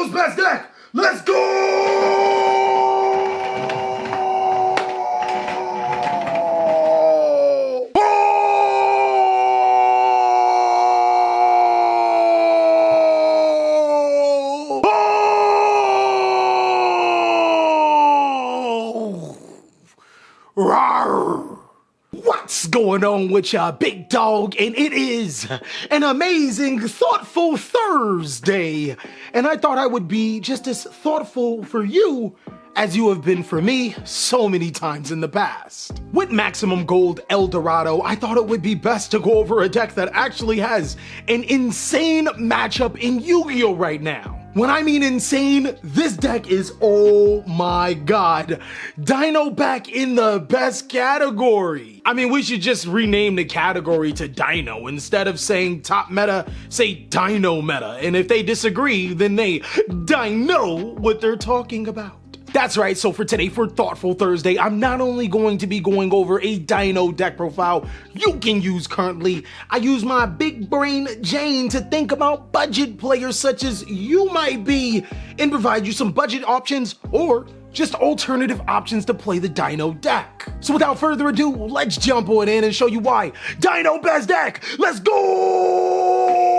Dino's best deck. Let's go! What's going on with ya, big dog? And it is an amazing, thoughtful Thursday. And I thought I would be just as thoughtful for you as you have been for me so many times in the past. With Maximum Gold Eldorado, I thought it would be best to go over a deck that actually has an insane matchup in Yu-Gi-Oh! Right now. When I mean insane, this deck is, oh my god, Dino back in the best category. I mean, we should just rename the category to Dino. Instead of saying top meta, say Dino meta. And if they disagree, then they Dino what they're talking about. That's right, so for today, for Thoughtful Thursday, I'm not only going to be going over a Dino deck profile you can use currently, I use my big brain Jane to think about budget players such as you might be and provide you some budget options or just alternative options to play the Dino deck. So without further ado, let's jump on in and show you why Dino best deck. Let's go!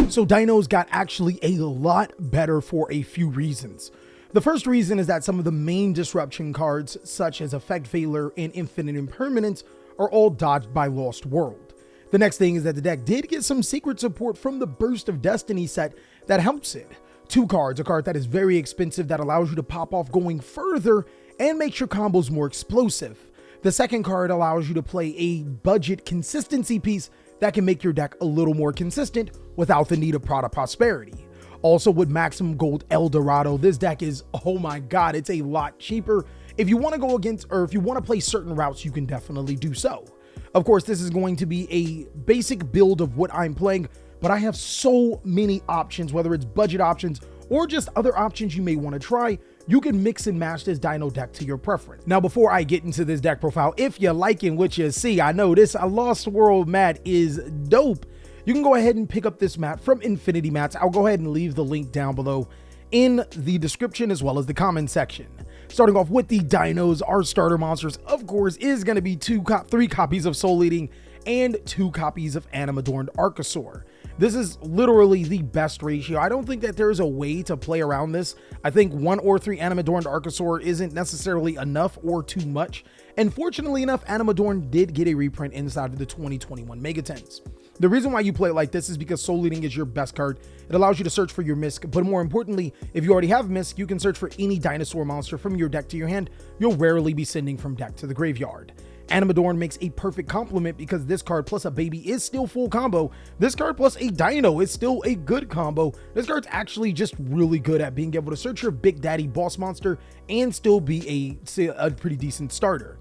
So Dino's got actually a lot better for a few reasons. The first reason is that some of the main disruption cards, such as Effect Failure and Infinite Impermanence, are all dodged by Lost World. The next thing is that the deck did get some secret support from the Burst of Destiny set that helps it. 2 cards, a card that is very expensive that allows you to pop off going further and makes your combos more explosive. The second card allows you to play a budget consistency piece that can make your deck a little more consistent without the need of Prada Prosperity. Also with Maximum Gold Eldorado, this deck is, oh my god, it's a lot cheaper. If you want to go against, or if you want to play certain routes, you can definitely do so. Of course, this is going to be a basic build of what I'm playing, but I have so many options, whether it's budget options or just other options you may want to try. You can mix and match this Dino deck to your preference. Now, before I get into this deck profile, if you're liking what you see, I know this Lost World mat is dope. You can go ahead and pick up this mat from Infinity Mats. I'll go ahead and leave the link down below in the description as well as the comment section. Starting off with the Dinos, our starter monsters, of course, is going to be 3 copies of Souleating and 2 copies of Animadorned Archosaur. This is literally the best ratio. I don't think that there's a way to play around this. I think 1 or 3 Animadorned Archosaur isn't necessarily enough or too much. And fortunately enough, Animadorn did get a reprint inside of the 2021 Megatens. The reason why you play it like this is because Souleating is your best card. It allows you to search for your misc, but more importantly, if you already have misc, you can search for any dinosaur monster from your deck to your hand. You'll rarely be sending from deck to the graveyard. Animadorn makes a perfect complement because this card plus a baby is still full combo. This card plus a dino is still a good combo. This card's actually just really good at being able to search your big daddy boss monster and still be a pretty decent starter.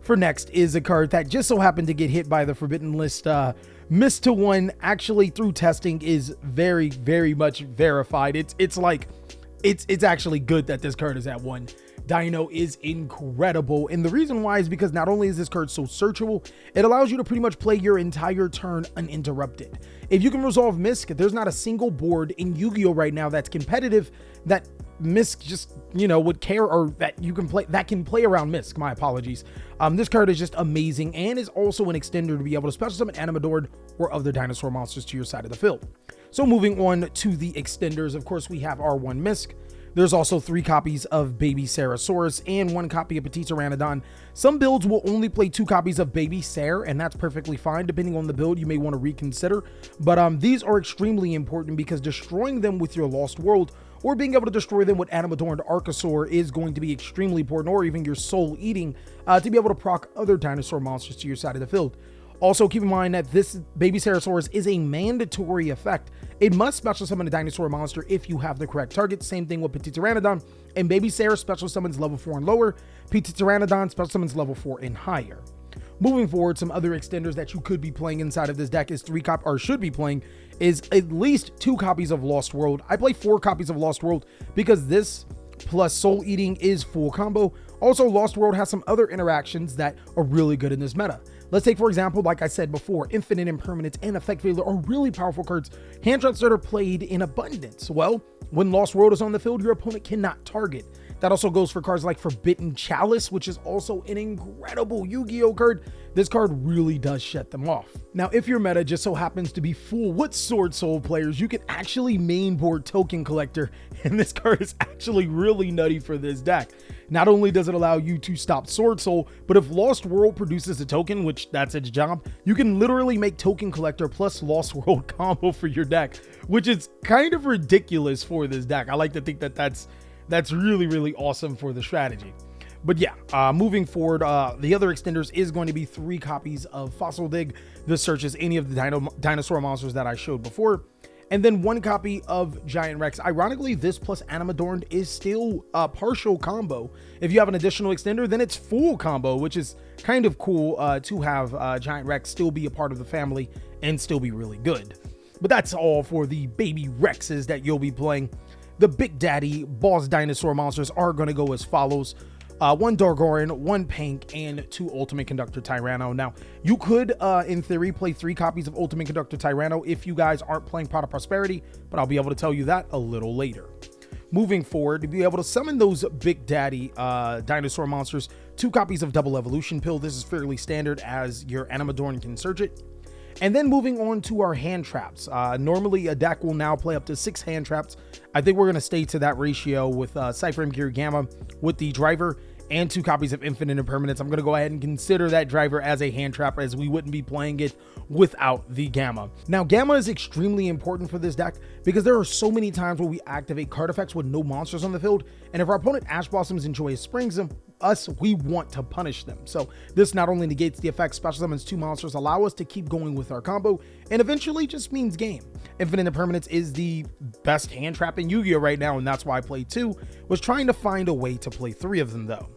For next is a card that just so happened to get hit by the Forbidden List missed to 1, actually through testing is very, very much verified. It's actually good that this card is at 1. Dino is incredible, and the reason why is because not only is this card so searchable, it allows you to pretty much play your entire turn uninterrupted. If you can resolve misc, there's not a single board in Yu-Gi-Oh right now that's competitive that misc just, would care, or that you can play, that can play around misc. My apologies. This card is just amazing and is also an extender to be able to special summon Animadorned or other dinosaur monsters to your side of the field. So moving on to the extenders, of course, we have our 1 misc. There's also 3 copies of Babycerasaurus and 1 copy of Petiteranodon. Some builds will only play 2 copies of Babycer, and that's perfectly fine. Depending on the build, you may want to reconsider. But these are extremely important because destroying them with your Lost World or being able to destroy them with Animadorned Archosaur is going to be extremely important, or even your Soul Eating to be able to proc other dinosaur monsters to your side of the field. Also, keep in mind that this Babycerasaurus is a mandatory effect. It must special summon a dinosaur monster if you have the correct target. Same thing with Petiteranodon. And Babycer special summons level 4 and lower. Petiteranodon special summons level 4 and higher. Moving forward, some other extenders that you could be playing inside of this deck is should be playing is at least 2 copies of Lost World. I play 4 copies of Lost World because this plus Soul Eating is full combo. Also, Lost World has some other interactions that are really good in this meta. Let's take, for example, like I said before, Infinite Impermanence and Effect Failure are really powerful cards, hand traps that are played in abundance. Well, when Lost World is on the field, your opponent cannot target. That also goes for cards like Forbidden Chalice, which is also an incredible Yu-Gi-Oh card. This card really does shut them off. Now, if your meta just so happens to be full with Sword Soul players, you can actually mainboard Token Collector, and this card is actually really nutty for this deck. Not only does it allow you to stop Sword Soul, but if Lost World produces a token, which that's its job, you can literally make Token Collector plus Lost World combo for your deck, which is kind of ridiculous for this deck. I like to think that that's really, really awesome for the strategy. But yeah, moving forward, the other extenders is going to be 3 copies of Fossil Dig. This searches any of the dinosaur monsters that I showed before. And then 1 copy of Giant Rex. Ironically, this plus Animadorned is still a partial combo. If you have an additional extender, then it's full combo, which is kind of cool to have Giant Rex still be a part of the family and still be really good. But that's all for the baby Rexes that you'll be playing. The Big Daddy boss dinosaur monsters are going to go as follows. 1 Dogoran, 1 Pank, and 2 Ultimate Conductor Tyranno. Now, you could, in theory, play 3 copies of Ultimate Conductor Tyranno if you guys aren't playing Pot of Prosperity, but I'll be able to tell you that a little later. Moving forward, to be able to summon those Big Daddy dinosaur monsters, 2 copies of Double Evolution Pill. This is fairly standard as your Animadorn can search it. And then moving on to our hand traps. Normally, a deck will now play up to 6 hand traps. I think we're going to stay to that ratio with PSY-Framegear Gamma with the driver and 2 copies of Infinite Impermanence. I'm going to go ahead and consider that driver as a hand trap, as we wouldn't be playing it without the Gamma. Now, Gamma is extremely important for this deck because there are so many times where we activate card effects with no monsters on the field, and if our opponent Ash Blossoms and Joyous Springs us, we want to punish them. So this not only negates the effect, special summons 2 monsters, allow us to keep going with our combo, and eventually just means game. Infinite Impermanence is the best hand trap in Yu-Gi-Oh right now, and that's why I played 2. Was trying to find a way to play 3 of them though.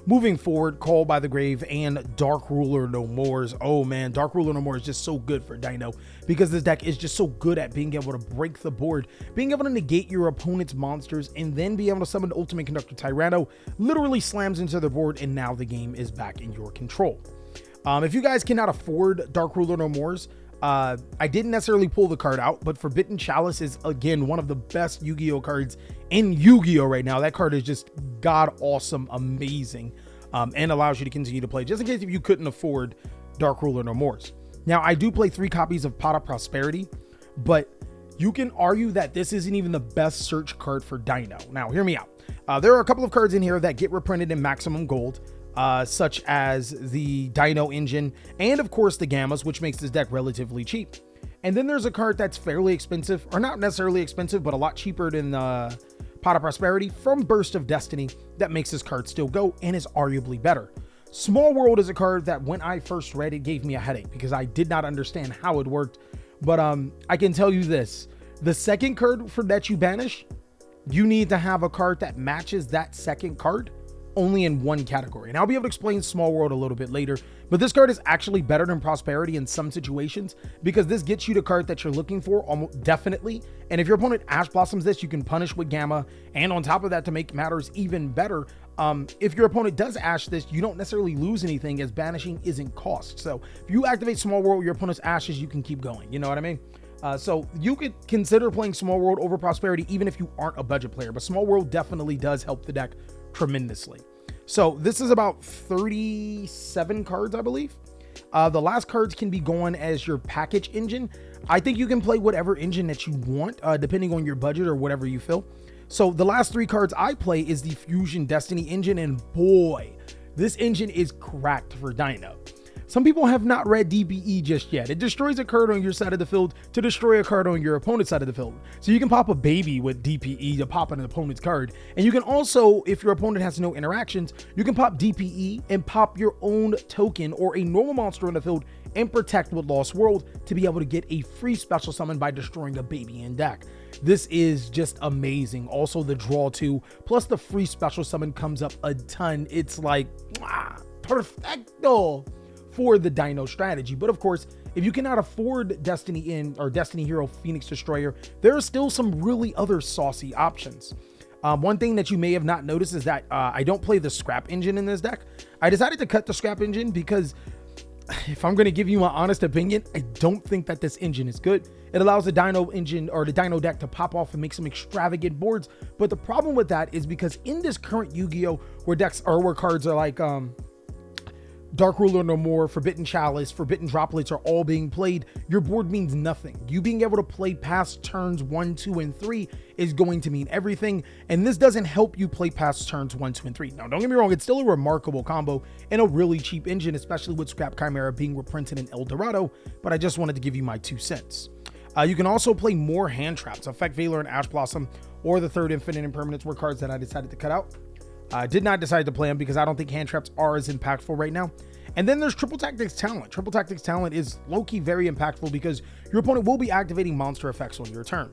Moving forward, Call by the Grave and Dark Ruler No Mores. Oh man, Dark Ruler No More is just so good for Dino because this deck is just so good at being able to break the board, being able to negate your opponent's monsters, and then be able to summon Ultimate Conductor Tyranno, literally slams into the board, and now the game is back in your control. If you guys cannot afford Dark Ruler No Mores, I didn't necessarily pull the card out, but Forbidden Chalice is again one of the best Yu-Gi-Oh cards in Yu-Gi-Oh right now. That card is just god awesome, amazing, and allows you to continue to play, just in case if you couldn't afford Dark Ruler No Mores. Now, I do play 3 copies of Pot of Prosperity, but you can argue that this isn't even the best search card for Dino. Now, hear me out. There are a couple of cards in here that get reprinted in maximum gold, such as the Dino engine and of course the Gammas, which makes this deck relatively cheap. And then there's a card that's fairly expensive, or not necessarily expensive, but a lot cheaper than Pot of Prosperity from Burst of Destiny that makes this card still go and is arguably better. Small World is a card that when I first read it gave me a headache because I did not understand how it worked. But I can tell you this, the second card for that you banish, you need to have a card that matches that second card only in 1 category. And I'll be able to explain Small World a little bit later, but this card is actually better than Prosperity in some situations because this gets you the card that you're looking for almost definitely. And if your opponent Ash Blossoms this, you can punish with Gamma. And on top of that, to make matters even better, if your opponent does Ash this, you don't necessarily lose anything as banishing isn't cost. So if you activate Small World, your opponent's Ashes, you can keep going. You know what I mean? So you could consider playing Small World over Prosperity even if you aren't a budget player, but Small World definitely does help the deck tremendously. So this is about 37 cards, I believe. The last cards can be going as your package engine. I think you can play whatever engine that you want, depending on your budget or whatever you feel. So the last 3 cards I play is the Fusion Destiny engine, and boy, this engine is cracked for Dino. Some people have not read DPE just yet. It destroys a card on your side of the field to destroy a card on your opponent's side of the field. So you can pop a baby with DPE to pop an opponent's card. And you can also, if your opponent has no interactions, you can pop DPE and pop your own token or a normal monster on the field and protect with Lost World to be able to get a free special summon by destroying a baby in deck. This is just amazing. Also the draw 2 plus the free special summon comes up a ton. It's like perfecto for the Dino strategy. But of course, if you cannot afford Destiny In or Destiny Hero Phoenix Destroyer, there are still some really other saucy options. One thing that you may have not noticed is that I don't play the scrap engine in this deck. I decided to cut the scrap engine because if I'm going to give you my honest opinion, I don't think that this engine is good. It allows the Dino engine or the Dino deck to pop off and make some extravagant boards. But the problem with that is because in this current Yu-Gi-Oh! Where cards are like Dark Ruler No More, Forbidden Chalice, Forbidden Droplets are all being played, your board means nothing. You being able to play past turns 1, 2, and 3 is going to mean everything, and this doesn't help you play past turns 1, 2, and 3. Now, don't get me wrong, it's still a remarkable combo and a really cheap engine, especially with Scrap Chimera being reprinted in El Dorado, but I just wanted to give you my 2 cents. You can also play more hand traps. Effect Veiler and Ash Blossom, or the third Infinite Impermanence were cards that I decided to cut out. I did not decide to play them because I don't think hand traps are as impactful right now. And then there's Triple Tactics Talent. Triple Tactics Talent is low-key very impactful because your opponent will be activating monster effects on your turn.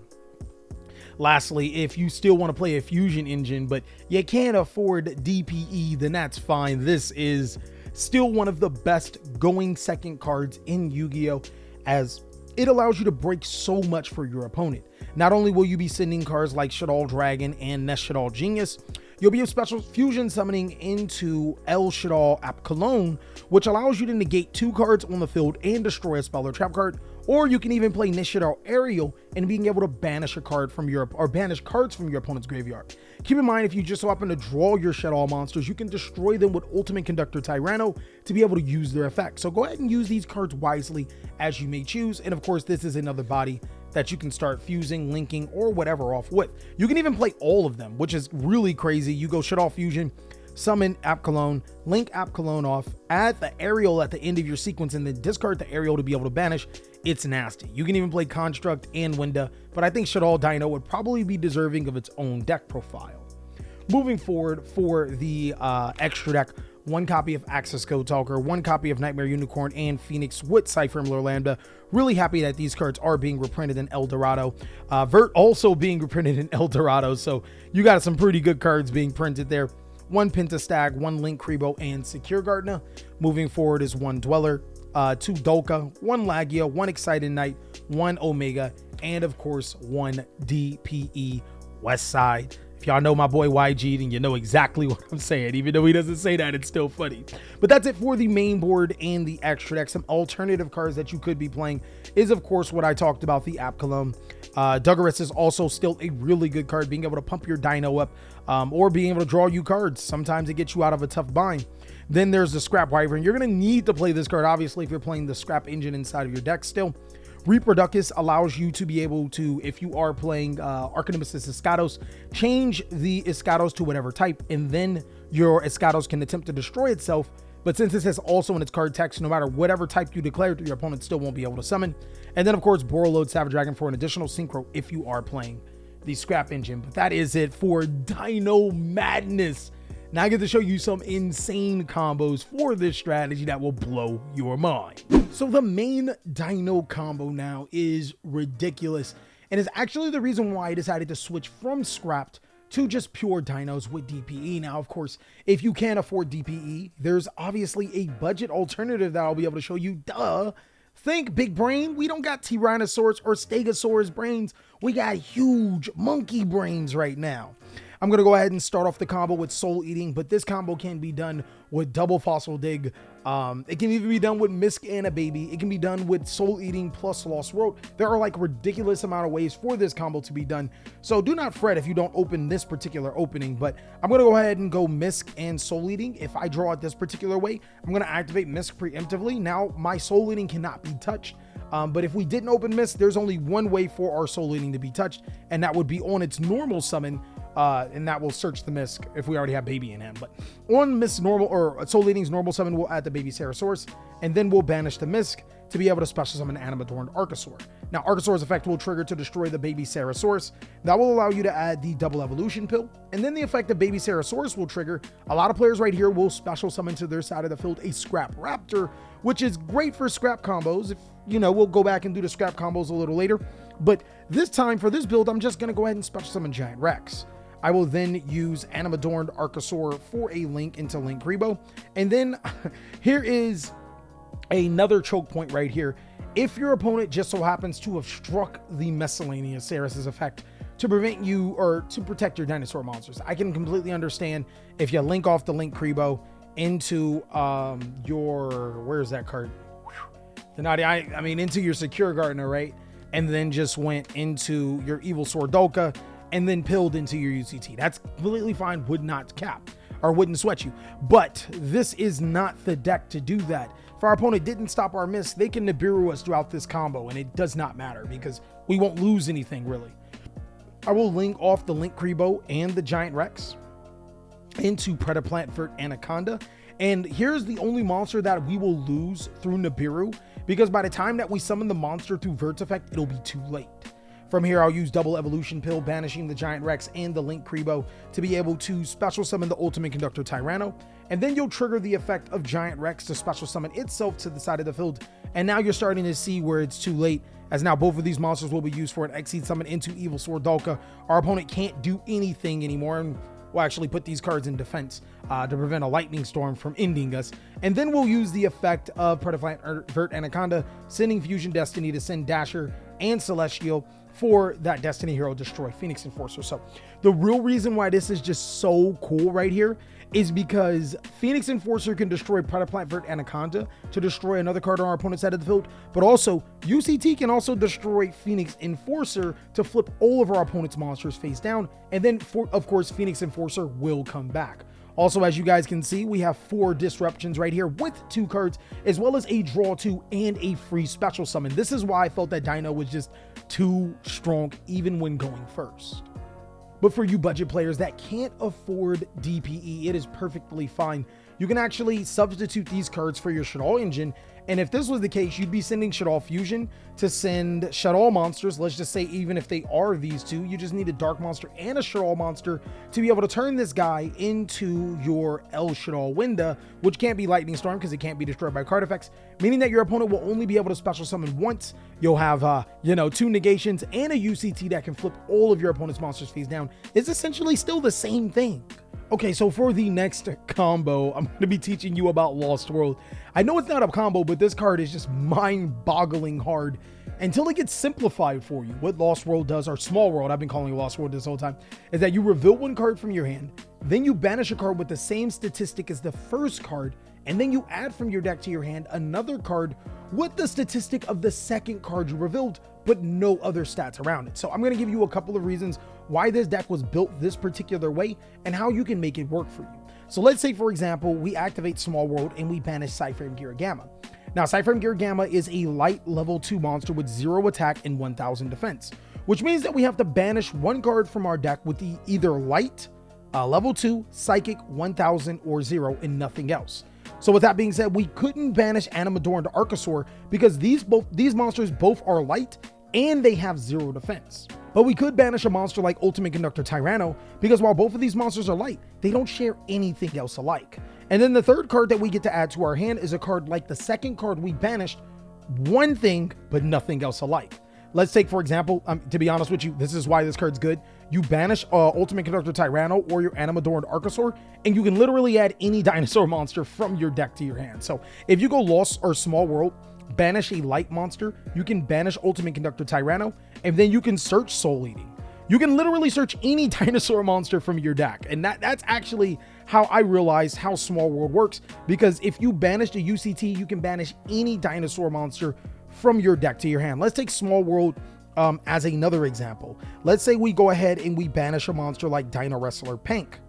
Lastly, if you still want to play a fusion engine, but you can't afford DPE, then that's fine. This is still one of the best going second cards in Yu-Gi-Oh! As it allows you to break so much for your opponent. Not only will you be sending cards like Shaddoll Dragon and Nehshaddoll Genius, you'll be a special fusion summoning into Shaddoll Apkallone, which allows you to negate 2 cards on the field and destroy a spell or trap card. Or you can even play Nehshaddoll Ariel and being able to banish a card from your banish cards from your opponent's graveyard. Keep in mind, if you just so happen to draw your Shaddoll monsters, you can destroy them with Ultimate Conductor Tyranno to be able to use their effect. So go ahead and use these cards wisely as you may choose. And of course, this is another body that you can start fusing, linking, or whatever off with. You can even play all of them, which is really crazy. You go Shaddoll Fusion, summon Apkallone, link Apkallone off, add the Ariel at the end of your sequence, and then discard the Ariel to be able to banish. It's nasty. You can even play Construct and Winda, but I think Shaddoll Dino would probably be deserving of its own deck profile. Moving forward for the extra deck, 1 copy of Accesscode Talker, 1 copy of Knightmare Unicorn and Phoenix with Cypher Lambda. Really happy that these cards are being reprinted in El Dorado. Vert also being reprinted in El Dorado, so you got some pretty good cards being printed there. 1 Pentastag, 1 Link Kribo, and Secure Gardener. Moving forward is 1 Dweller, 2 Dolka, 1 Lagia, 1 Excited Knight, 1 Omega, and of course 1 DPE Westside. If y'all know my boy YG, then you know exactly what I'm saying. Even though he doesn't say that, it's still funny. But that's it for the main board and the extra deck. Some alternative cards that you could be playing is, of course, what I talked about, the Apkallone. Dogoran is also still a really good card, being able to pump your Dino up or being able to draw you cards. Sometimes it gets you out of a tough bind. Then there's the Scrap Wyvern. You're going to need to play this card, obviously, if you're playing the Scrap Engine inside of your deck still. Reproductus allows you to be able to, if you are playing Archnemesis Escados, change the Escados to whatever type, and then your Escados can attempt to destroy itself. But since this is also in its card text, no matter whatever type you declare, your opponent still won't be able to summon. And then, of course, Borreload Savage Dragon for an additional synchro if you are playing the Scrap Engine. But that is it for Dino Madness. Now I get to show you some insane combos for this strategy that will blow your mind. So the main Dino combo now is ridiculous, and is actually the reason why I decided to switch from Scrapped to just pure Dinos with DPE. Now, of course, if you can't afford DPE, there's obviously a budget alternative that I'll be able to show you. Duh. Think big brain. We don't got Tyrannosaurus or Stegosaurus brains. We got huge monkey brains right now. I'm going to go ahead and start off the combo with Soul Eating, but this combo can be done with double Fossil Dig. It can even be done with Misk and a Baby. It can be done with Soul Eating plus Lost World. There are like ridiculous amount of ways for this combo to be done. So do not fret if you don't open this particular opening, but I'm going to go ahead and go Misk and Soul Eating. If I draw it this particular way, I'm going to activate Misk preemptively. Now my Soul Eating cannot be touched. But if we didn't open Misk, there's only one way for our Soul Eating to be touched, and that would be on its normal summon. And that will search the Misk if we already have Baby in hand. But on Misk normal or Soul Eating's normal summon, we'll add the Babycerasaurous, and then we'll banish the Misk to be able to special summon Animadorned Archosaur. Now, Archosaur's effect will trigger to destroy the Babycerasaurus. That will allow you to add the double evolution pill, and then the effect of Babycerasaurus will trigger. A lot of players right here will special summon to their side of the field a Scrap Raptor, which is great for scrap combos. If you know, we'll go back and do the scrap combos a little later. But this time for this build, I'm just going to go ahead and special summon Giant Rex. I will then use Animadorned Archosaur for a link into Link Kribo. And then here is another choke point right here. If your opponent just so happens to have struck the Miscellaneousaurus effect to prevent you or to protect your dinosaur monsters, I can completely understand if you link off the Link Kribo into your, where's that card? I mean, into your Secure Gardener, right? And then just went into your Evil Swordolka and then pilled into your UCT. That's completely fine, would not cap or wouldn't sweat you. But this is not the deck to do that. If our opponent didn't stop our miss, they can Nibiru us throughout this combo, and it does not matter because we won't lose anything really. I will link off the Link Kribo and the Giant Rex into Predaplant Anaconda. And here's the only monster that we will lose through Nibiru, because by the time that we summon the monster through Vertifect, it'll be too late. From here, I'll use Double Evolution Pill, banishing the Giant Rex and the Link Kribo to be able to special summon the Ultimate Conductor Tyranno, and then you'll trigger the effect of Giant Rex to special summon itself to the side of the field, and now you're starting to see where it's too late, as now both of these monsters will be used for an Exceed summon into Evil Swordolka. Our opponent can't do anything anymore, and we'll actually put these cards in defense to prevent a lightning storm from ending us. And then we'll use the effect of Predaplant Anaconda, sending Fusion Destiny to send Dasher and Celestial for that Destiny Hero Destroy Phoenix Enforcer. So the real reason why this is just so cool right here is because Phoenix Enforcer can destroy Predaplant Anaconda to destroy another card on our opponent's side of the field, but also UCT can also destroy Phoenix Enforcer to flip all of our opponent's monsters face down, and then of course Phoenix Enforcer will come back. Also, as you guys can see, we have 4 disruptions right here with 2 cards, as well as a draw 2 and a free special summon. This is why I felt that Dino was just too strong even when going first. But for you budget players that can't afford DPE, it is perfectly fine. You can actually substitute these cards for your Shaddoll engine, and if this was the case, you'd be sending Shaddoll Fusion to send Shaddoll monsters. Let's just say even if they are these two, you just need a Dark monster and a Shaddoll monster to be able to turn this guy into your El Shaddoll Winda, which can't be Lightning Storm because it can't be destroyed by card effects, meaning that your opponent will only be able to special summon once. You'll have, 2 negations and a UCT that can flip all of your opponent's monsters face down. It's essentially still the same thing. Okay, so for the next combo, I'm going to be teaching you about Lost World. I know it's not a combo, but this card is just mind-boggling hard until it gets simplified for you. What Lost World does, or Small World, I've been calling it Lost World this whole time, is that you reveal 1 card from your hand, then you banish a card with the same statistic as the first card, and then you add from your deck to your hand another card with the statistic of the second card you revealed, but no other stats around it. So I'm going to give you a couple of reasons why this deck was built this particular way and how you can make it work for you. So let's say, for example, we activate Small World and we banish PSY-Framegear Gamma. Now, PSY-Framegear Gamma is a light level 2 monster with 0 attack and 1000 defense, which means that we have to banish 1 card from our deck with the either light, level 2, psychic, 1000, or 0, and nothing else. So with that being said, we couldn't banish Animadorned Archosaur because these monsters both are light and they have 0 defense. But we could banish a monster like Ultimate Conductor Tyranno because while both of these monsters are light, they don't share anything else alike. And then the third card that we get to add to our hand is a card like the second card we banished, one thing but nothing else alike. Let's take, for example, to be honest with you, this is why this card's good. You banish Ultimate Conductor Tyranno or your Animadorned Archosaur, and you can literally add any dinosaur monster from your deck to your hand. So if you go Lost or Small World, banish a light monster, you can banish Ultimate Conductor Tyranno, and then you can search Souleating. You can literally search any dinosaur monster from your deck. And that's actually how I realized how Small World works, because if you banish a UCT, you can banish any dinosaur monster from your deck to your hand. Let's take Small World as another example. Let's say we go ahead and we banish a monster like Dinowrestler Pank.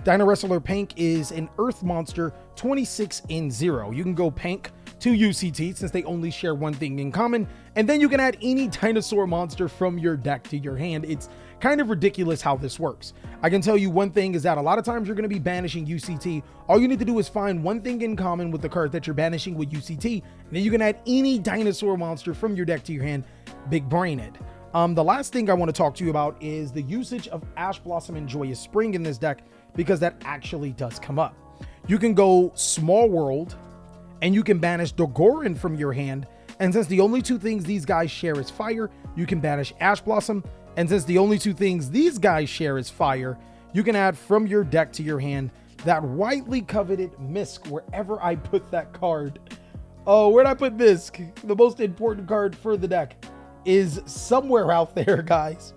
Dinowrestler Pank is an Earth monster, 26 and 0. You can go Pank to UCT since they only share 1 thing in common, and then you can add any dinosaur monster from your deck to your hand. It's kind of ridiculous how this works. I can tell you one thing is that a lot of times you're going to be banishing UCT. All you need to do is find 1 thing in common with the card that you're banishing with UCT, and then you can add any dinosaur monster from your deck to your hand. Big brained. The last thing I want to talk to you about is the usage of Ash Blossom and Joyous Spring in this deck, because that actually does come up. You can go Small World and you can banish Dogoran from your hand, and since the only 2 things these guys share is fire, you can banish Ash Blossom, and since the only 2 things these guys share is fire, you can add from your deck to your hand that widely coveted Misk wherever I put that card. Oh, where'd I put Misk? The most important card for the deck is somewhere out there, guys.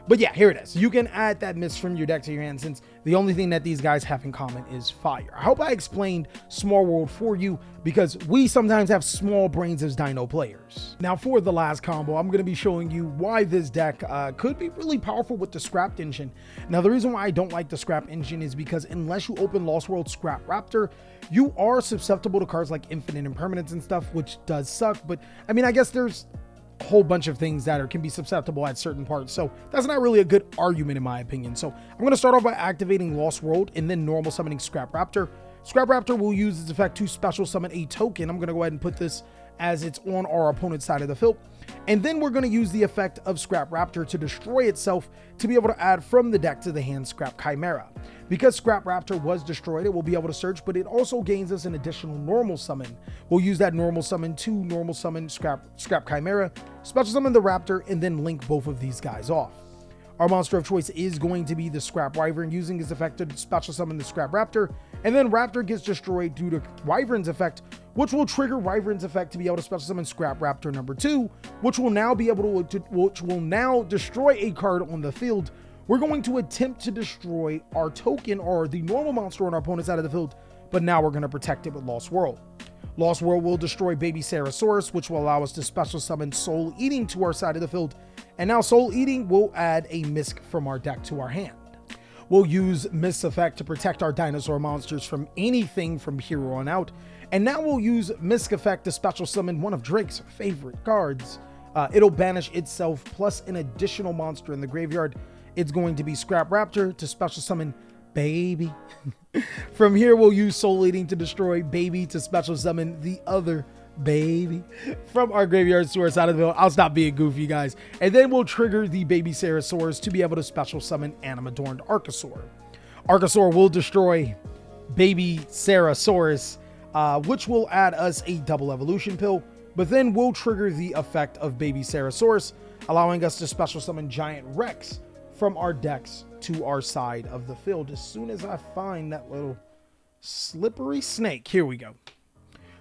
But yeah, here it is. You can add that mist from your deck to your hand, since the only thing that these guys have in common is fire. I hope I explained Small World for you, because we sometimes have small brains as Dino players. Now for the last combo, I'm going to be showing you why this deck could be really powerful with the Scrapped engine. Now the reason why I don't like the Scrap engine is because unless you open Lost World Scrap Raptor, you are susceptible to cards like Infinite Impermanence and stuff, which does suck. But I mean, I guess there's a whole bunch of things that can be susceptible at certain parts, so that's not really a good argument in my opinion. So I'm going to start off by activating Lost World and then normal summoning Scrap Raptor. Scrap Raptor will use its effect to special summon a token. I'm going to go ahead and put this as it's on our opponent's side of the field, and then we're going to use the effect of Scrap Raptor to destroy itself to be able to add from the deck to the hand Scrap Chimera. Because Scrap Raptor was destroyed, it will be able to search, but it also gains us an additional normal summon. We'll use that normal summon to normal summon Scrap Chimera, special summon the Raptor, and then link both of these guys off. Our monster of choice is going to be the Scrap Wyvern, using his effect to special summon the Scrap Raptor, and then Raptor gets destroyed due to Wyvern's effect, which will trigger Wyvern's effect to be able to special summon Scrap Raptor number 2, which will now be able to destroy a card on the field. We're going to attempt to destroy our token, or the normal monster on our opponent's side of the field, but now we're going to protect it with Lost World. Lost World will destroy Babycerasaurous, which will allow us to special summon Souleating to our side of the field, and now Souleating will add a Misc from our deck to our hand. We'll use Mist's effect to protect our dinosaur monsters from anything from here on out, and now we'll use Mist's effect to special summon one of Drake's favorite cards. It'll banish itself plus an additional monster in the graveyard. It's going to be Scrap Raptor to special summon Baby. From here, we'll use Souleating to destroy Baby to special summon the other Baby from our graveyards to our side of the field. I'll stop being goofy, guys. And then we'll trigger the Babycerasaurus to be able to special summon Animadorned Archosaur. Archosaur will destroy Babycerasaurus, which will add us a double evolution pill, but then we'll trigger the effect of Babycerasaurus, allowing us to special summon Giant Rex from our decks to our side of the field. As soon as I find that little slippery snake, here we go.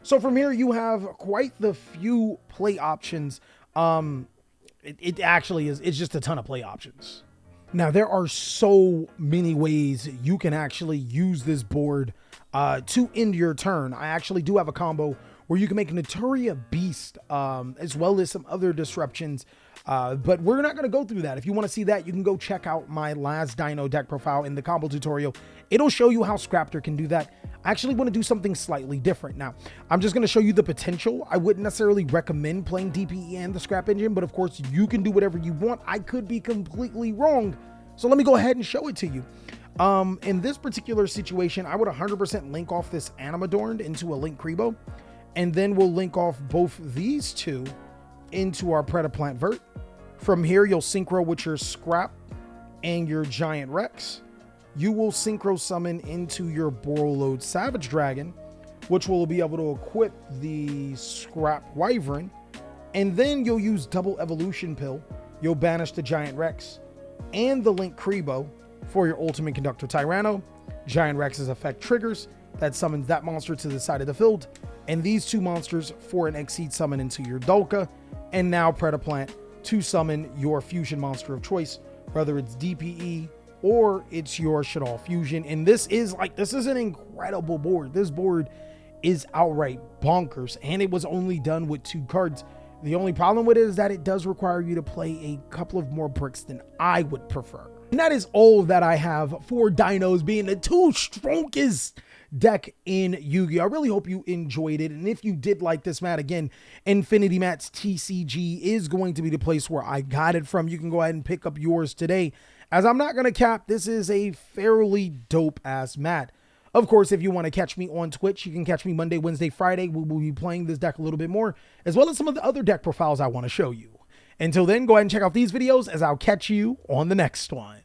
So from here, you have quite the few play options. It actually is, it's just a ton of play options. Now, there are so many ways you can actually use this board to end your turn. I actually do have a combo where you can make Naturia Beast, as well as some other disruptions. But we're not going to go through that. If you want to see that, you can go check out my last Dino deck profile in the combo tutorial. It'll show you how Scraptor can do that. I actually want to do something slightly different. Now, I'm just going to show you the potential. I wouldn't necessarily recommend playing DPE and the Scrap engine, but of course you can do whatever you want. I could be completely wrong. So let me go ahead and show it to you. In this particular situation, I would 100% link off this Animadorned into a Link Crebo, and then we'll link off both these two into our Predaplant Vert. From here, you'll synchro with your Scrap and your Giant Rex. You will synchro summon into your Borreload Savage Dragon, which will be able to equip the Scrap Wyvern, and then you'll use double evolution pill. You'll banish the Giant Rex and the Link Crebo for your ultimate Conductor Tyranno. Giant Rex's effect triggers that summons that monster to the side of the field, and these two monsters for an Exceed summon into your Dolka, and now Predaplant to summon your fusion monster of choice, whether it's DPE or it's your Shaddoll Fusion. And this is an incredible board. This board is outright bonkers, and it was only done with 2 cards. The only problem with it is that it does require you to play a couple of more bricks than I would prefer. And that is all that I have for Dinos being the 2 strongest deck in Yu-Gi-Oh! I really hope you enjoyed it, and if you did like this, Matt, again, Infinity Matt's TCG is going to be the place where I got it from. You can go ahead and pick up yours today, as I'm not going to cap. This is a fairly dope-ass mat. Of course, if you want to catch me on Twitch, you can catch me Monday, Wednesday, Friday. We will be playing this deck a little bit more, as well as some of the other deck profiles I want to show you. Until then, go ahead and check out these videos, as I'll catch you on the next one.